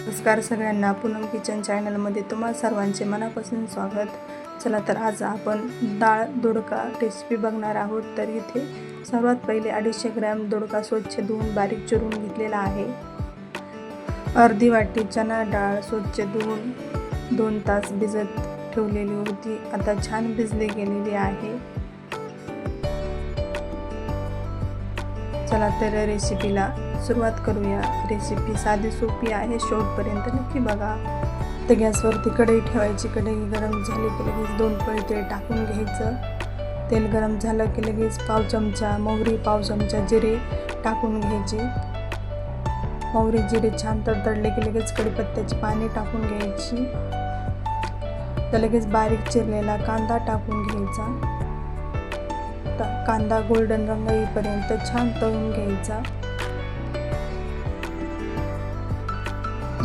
नमस्कार सगळ्यांना, पूनम किचन चॅनलमध्ये तुम्हा सर्वांचे मनापासून स्वागत. चला तर आज आपण डाळ दोडका रेसिपी बघणार आहोत. तर इथे सर्वात पहिले 250 ग्रॅम दोडका स्वच्छ धुवून बारीक चिरून घेतलेला आहे. अर्धी वाटी चणा डाळ स्वच्छ धुवून 2 तास भिजत ठेवलेली होती. आता छान भिजली गेलेली आहे. चला तर रेसिपीला सुरुवात करूया. रेसिपी साधी सोपी आहे, शेवटपर्यंत नक्की बघा. तर गॅसवरती कढई ठेवायची. कढई गरम झाली की लगेच 2 पळी तेल टाकून घ्यायचं. तेल गरम झालं की लगेच पाव चमचा मोहरी, पाव चमचा जिरे टाकून घ्यायचे. मोहरी जिरे छान तडतडले की लगेच कढीपत्त्याची पाने टाकून घ्यायची. तर लगेच बारीक चिरलेला कांदा टाकून घ्यायचा. कांदा गोल्डन रंग येईपर्यंत छान तळून घ्यायचा.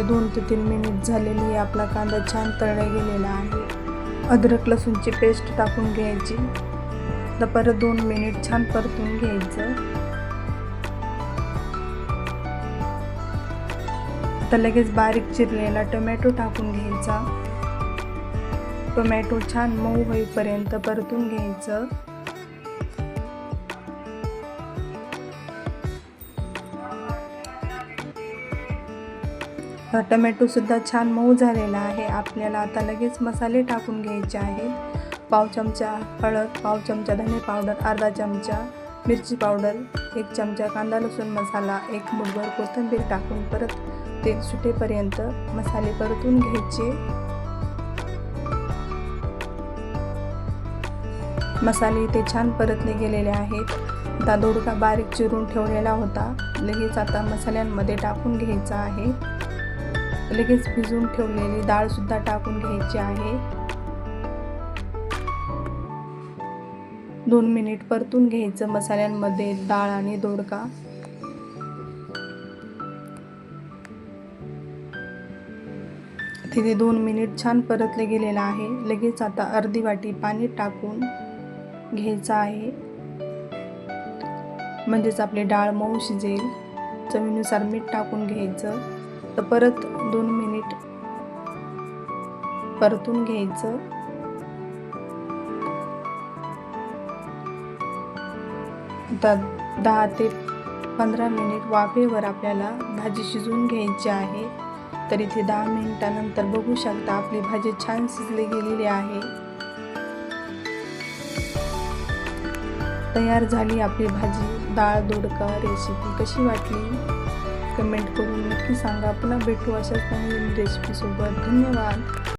2 ते 3 मिनिट झालेली आपला कांदा छान तळला गेलेला आहे. अद्रक लसूणची पेस्ट टाकून घ्यायची. तर परत 2 मिनिट छान परतून घ्यायचं. तर लगेच बारीक चिरलेला टोमॅटो टाकून घ्यायचा. टोमॅटो छान मऊ होईपर्यंत परतून घ्यायचं. टोमॅटो सुद्धा छान मऊ झालेला आहे. आपल्याला आता लगेच मसाले टाकून घ्यायचे आहेत. पाव चमचा हळद, पाव चमचा धने पावडर, अर्धा चमचा मिरची पावडर, 1 चमचा कांदा लसूण मसाला, 1 मूठभर कोथिंबीर टाकून परत तेल सुटेपर्यंत मसाले परतून घ्यायचे. मसाले इथे छान परतले गेलेले आहेत. आता दोडका बारीक चिरून ठेवलेला होता लगेच आता मसाल्यांमध्ये टाकून घ्यायचा आहे. लगेच भिजवून ठेवलेली डाळ सुद्धा टाकून घ्यायची आहे. 2 मिनिट परतून घ्यायचं मसाल्यांमध्ये डाळ आणि दोडका. तिथे 2 मिनिट छान परतले गेलेलं आहे. लगेच आता अर्धी वाटी पाणी टाकून घ्यायचं आहे, म्हणजेच आपली डाळ मऊ शिजेल. चवीनुसार मीठ टाकून घ्यायचं. तर परत 2 मिनिट परतून घ्यायचं. आता 10 ते 15 मिनिट वाफेवर आपल्याला भाजी शिजवून घ्यायची आहे. तर इथे 10 मिनिटानंतर बघू शकता आपली भाजी छान शिजली गेलेली आहे. तयार झाली आपली भाजी डाळ दोडका रेसिपी. कशी वाटली कमेंट करून नक्की सांगा. पुन्हा भेटू अशाच नवीन रेसिपी सोबत. धन्यवाद.